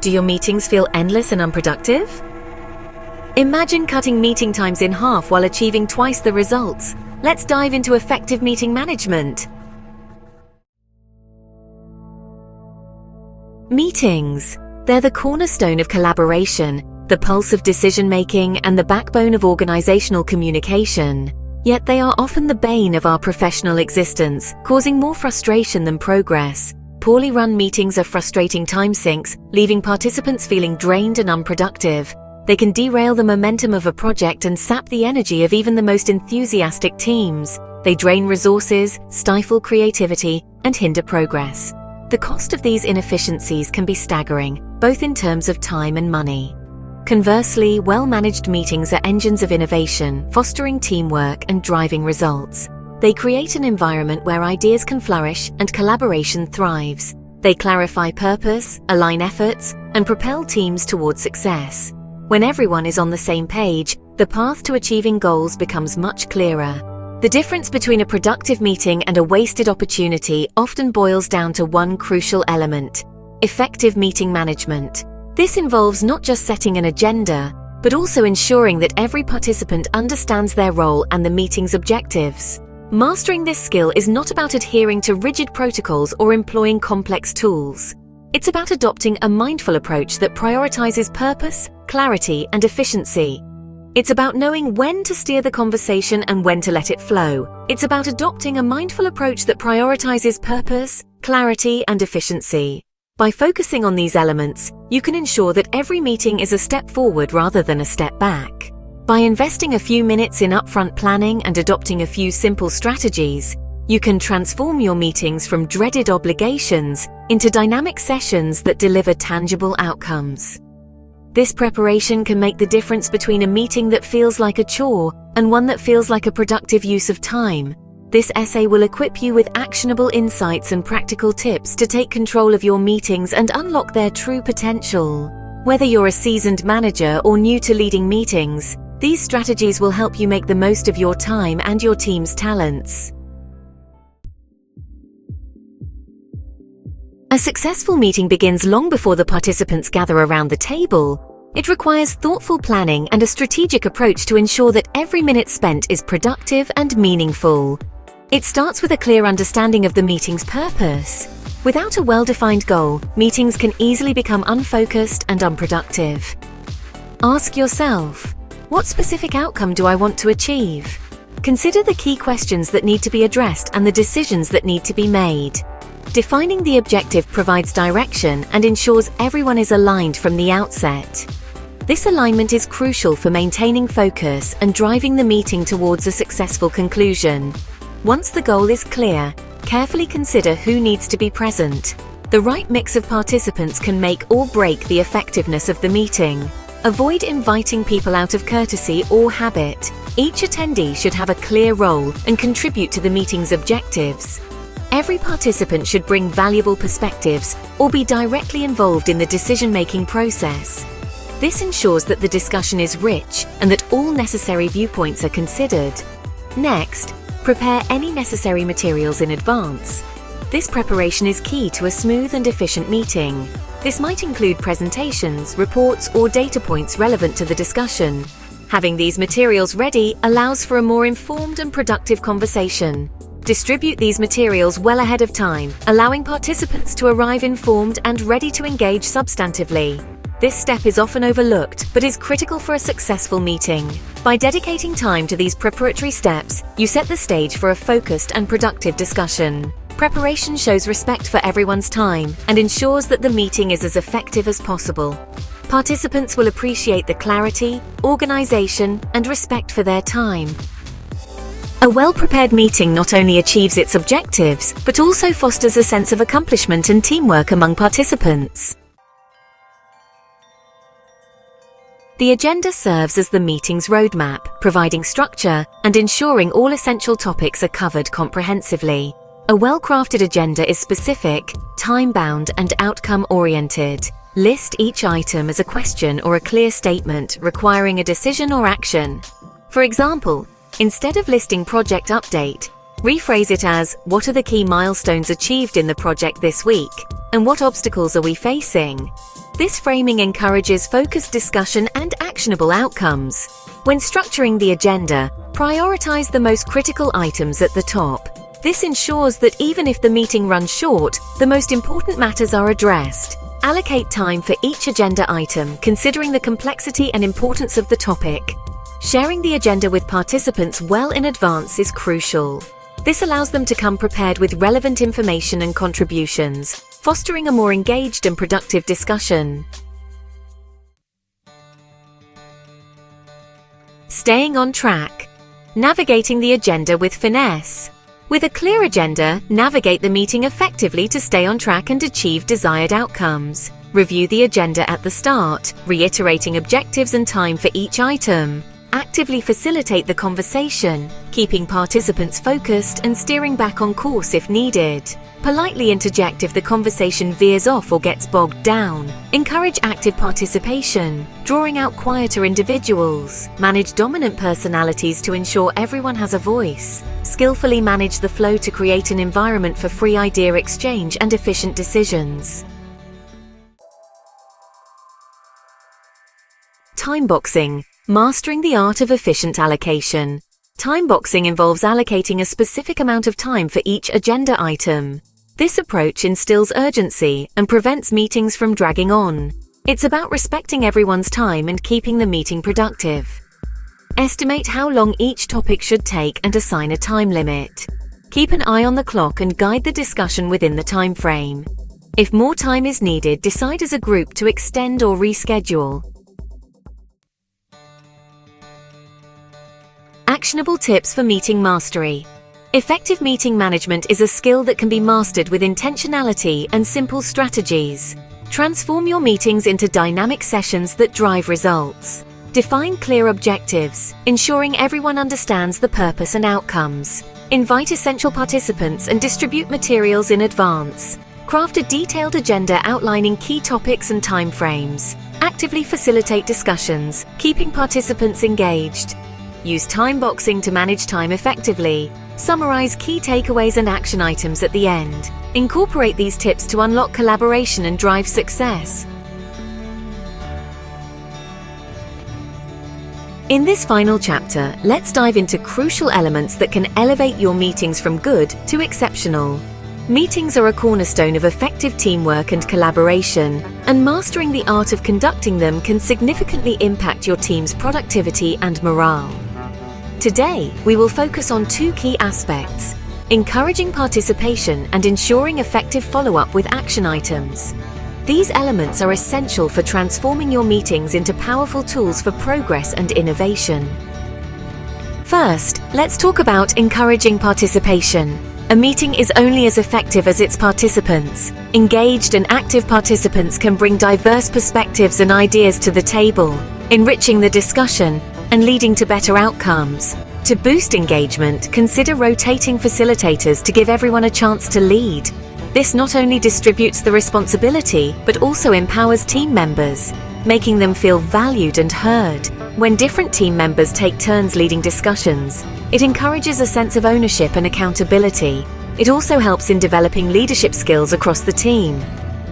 Do your meetings feel endless and unproductive? Imagine cutting meeting times in half while achieving twice the results. Let's dive into effective meeting management. Meetings. They're the cornerstone of collaboration, the pulse of decision-making, and the backbone of organizational communication. Yet they are often the bane of our professional existence, causing more frustration than progress. Poorly run meetings are frustrating time sinks, leaving participants feeling drained and unproductive. They can derail the momentum of a project and sap the energy of even the most enthusiastic teams. They drain resources, stifle creativity, and hinder progress. The cost of these inefficiencies can be staggering, both in terms of time and money. Conversely, well-managed meetings are engines of innovation, fostering teamwork and driving results. They create an environment where ideas can flourish and collaboration thrives. They clarify purpose, align efforts, and propel teams towards success. When everyone is on the same page, the path to achieving goals becomes much clearer. The difference between a productive meeting and a wasted opportunity often boils down to one crucial element: effective meeting management. This involves not just setting an agenda, but also ensuring that every participant understands their role and the meeting's objectives. Mastering this skill is not about adhering to rigid protocols or employing complex tools. It's about adopting a mindful approach that prioritizes purpose, clarity, and efficiency. It's about knowing when to steer the conversation and when to let it flow. It's about adopting a mindful approach that prioritizes purpose, clarity, and efficiency. By focusing on these elements, you can ensure that every meeting is a step forward rather than a step back. By investing a few minutes in upfront planning and adopting a few simple strategies, you can transform your meetings from dreaded obligations into dynamic sessions that deliver tangible outcomes. This preparation can make the difference between a meeting that feels like a chore and one that feels like a productive use of time. This essay will equip you with actionable insights and practical tips to take control of your meetings and unlock their true potential. Whether you're a seasoned manager or new to leading meetings, these strategies will help you make the most of your time and your team's talents. A successful meeting begins long before the participants gather around the table. It requires thoughtful planning and a strategic approach to ensure that every minute spent is productive and meaningful. It starts with a clear understanding of the meeting's purpose. Without a well-defined goal, meetings can easily become unfocused and unproductive. Ask yourself, what specific outcome do I want to achieve? Consider the key questions that need to be addressed and the decisions that need to be made. Defining the objective provides direction and ensures everyone is aligned from the outset. This alignment is crucial for maintaining focus and driving the meeting towards a successful conclusion. Once the goal is clear, carefully consider who needs to be present. The right mix of participants can make or break the effectiveness of the meeting. Avoid inviting people out of courtesy or habit. Each attendee should have a clear role and contribute to the meeting's objectives. Every participant should bring valuable perspectives or be directly involved in the decision-making process. This ensures that the discussion is rich and that all necessary viewpoints are considered. Next, prepare any necessary materials in advance. This preparation is key to a smooth and efficient meeting. This might include presentations, reports, or data points relevant to the discussion. Having these materials ready allows for a more informed and productive conversation. Distribute these materials well ahead of time, allowing participants to arrive informed and ready to engage substantively. This step is often overlooked, but is critical for a successful meeting. By dedicating time to these preparatory steps, you set the stage for a focused and productive discussion. Preparation shows respect for everyone's time and ensures that the meeting is as effective as possible. Participants will appreciate the clarity, organization, and respect for their time. A well-prepared meeting not only achieves its objectives, but also fosters a sense of accomplishment and teamwork among participants. The agenda serves as the meeting's roadmap, providing structure and ensuring all essential topics are covered comprehensively. A well-crafted agenda is specific, time-bound, and outcome-oriented. List each item as a question or a clear statement requiring a decision or action. For example, instead of listing project update, rephrase it as, what are the key milestones achieved in the project this week, and what obstacles are we facing? This framing encourages focused discussion and actionable outcomes. When structuring the agenda, prioritize the most critical items at the top. This ensures that even if the meeting runs short, the most important matters are addressed. Allocate time for each agenda item, considering the complexity and importance of the topic. Sharing the agenda with participants well in advance is crucial. This allows them to come prepared with relevant information and contributions, fostering a more engaged and productive discussion. Staying on track. Navigating the agenda with finesse. With a clear agenda, navigate the meeting effectively to stay on track and achieve desired outcomes. Review the agenda at the start, reiterating objectives and time for each item. Actively facilitate the conversation, keeping participants focused and steering back on course if needed. Politely interject if the conversation veers off or gets bogged down. Encourage active participation, drawing out quieter individuals. Manage dominant personalities to ensure everyone has a voice. Skillfully manage the flow to create an environment for free idea exchange and efficient decisions. Time boxing. Mastering the art of efficient allocation. Time boxing involves allocating a specific amount of time for each agenda item. This approach instills urgency and prevents meetings from dragging on. It's about respecting everyone's time and keeping the meeting productive. Estimate how long each topic should take and assign a time limit. Keep an eye on the clock and guide the discussion within the time frame. If more time is needed, decide as a group to extend or reschedule. Actionable tips for meeting mastery. Effective meeting management is a skill that can be mastered with intentionality and simple strategies. Transform your meetings into dynamic sessions that drive results. Define clear objectives, ensuring everyone understands the purpose and outcomes. Invite essential participants and distribute materials in advance. Craft a detailed agenda outlining key topics and timeframes. Actively facilitate discussions, keeping participants engaged. Use time boxing to manage time effectively. Summarize key takeaways and action items at the end. Incorporate these tips to unlock collaboration and drive success. In this final chapter, let's dive into crucial elements that can elevate your meetings from good to exceptional. Meetings are a cornerstone of effective teamwork and collaboration, and mastering the art of conducting them can significantly impact your team's productivity and morale. Today, we will focus on two key aspects: encouraging participation and ensuring effective follow-up with action items. These elements are essential for transforming your meetings into powerful tools for progress and innovation. First, let's talk about encouraging participation. A meeting is only as effective as its participants. Engaged and active participants can bring diverse perspectives and ideas to the table, enriching the discussion and leading to better outcomes. To boost engagement, consider rotating facilitators to give everyone a chance to lead. This not only distributes the responsibility, but also empowers team members, making them feel valued and heard. When different team members take turns leading discussions, it encourages a sense of ownership and accountability. It also helps in developing leadership skills across the team.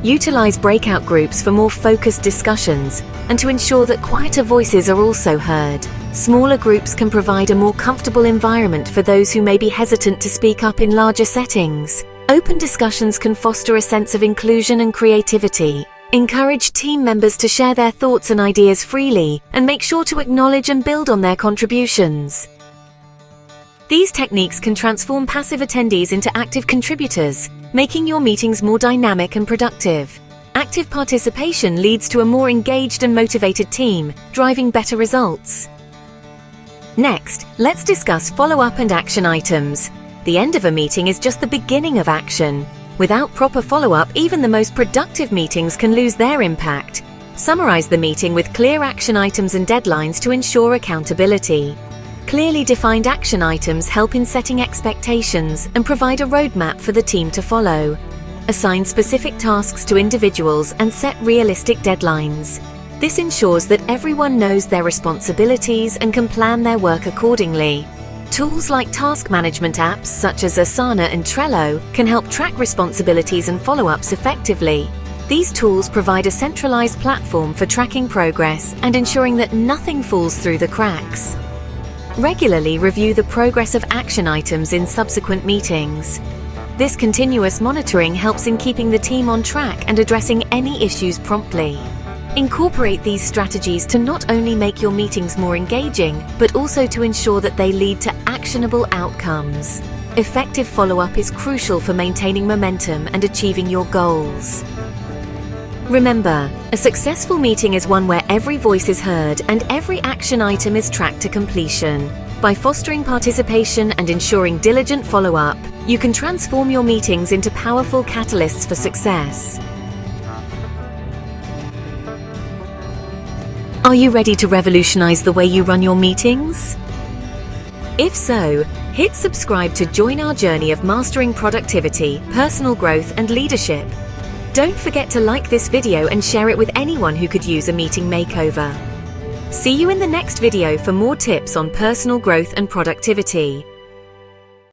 Utilize breakout groups for more focused discussions and to ensure that quieter voices are also heard. Smaller groups can provide a more comfortable environment for those who may be hesitant to speak up in larger settings. Open discussions can foster a sense of inclusion and creativity. Encourage team members to share their thoughts and ideas freely, and make sure to acknowledge and build on their contributions. These techniques can transform passive attendees into active contributors, making your meetings more dynamic and productive. Active participation leads to a more engaged and motivated team, driving better results. Next, let's discuss follow-up and action items. The end of a meeting is just the beginning of action. Without proper follow-up, even the most productive meetings can lose their impact. Summarize the meeting with clear action items and deadlines to ensure accountability. Clearly defined action items help in setting expectations and provide a roadmap for the team to follow. Assign specific tasks to individuals and set realistic deadlines. This ensures that everyone knows their responsibilities and can plan their work accordingly. Tools like task management apps such as Asana and Trello can help track responsibilities and follow-ups effectively. These tools provide a centralized platform for tracking progress and ensuring that nothing falls through the cracks. Regularly review the progress of action items in subsequent meetings. This continuous monitoring helps in keeping the team on track and addressing any issues promptly. Incorporate these strategies to not only make your meetings more engaging, but also to ensure that they lead to actionable outcomes. Effective follow-up is crucial for maintaining momentum and achieving your goals. Remember, a successful meeting is one where every voice is heard and every action item is tracked to completion. By fostering participation and ensuring diligent follow-up, you can transform your meetings into powerful catalysts for success. Are you ready to revolutionize the way you run your meetings? If so, hit subscribe to join our journey of mastering productivity, personal growth, and leadership. Don't forget to like this video and share it with anyone who could use a meeting makeover. See you in the next video for more tips on personal growth and productivity.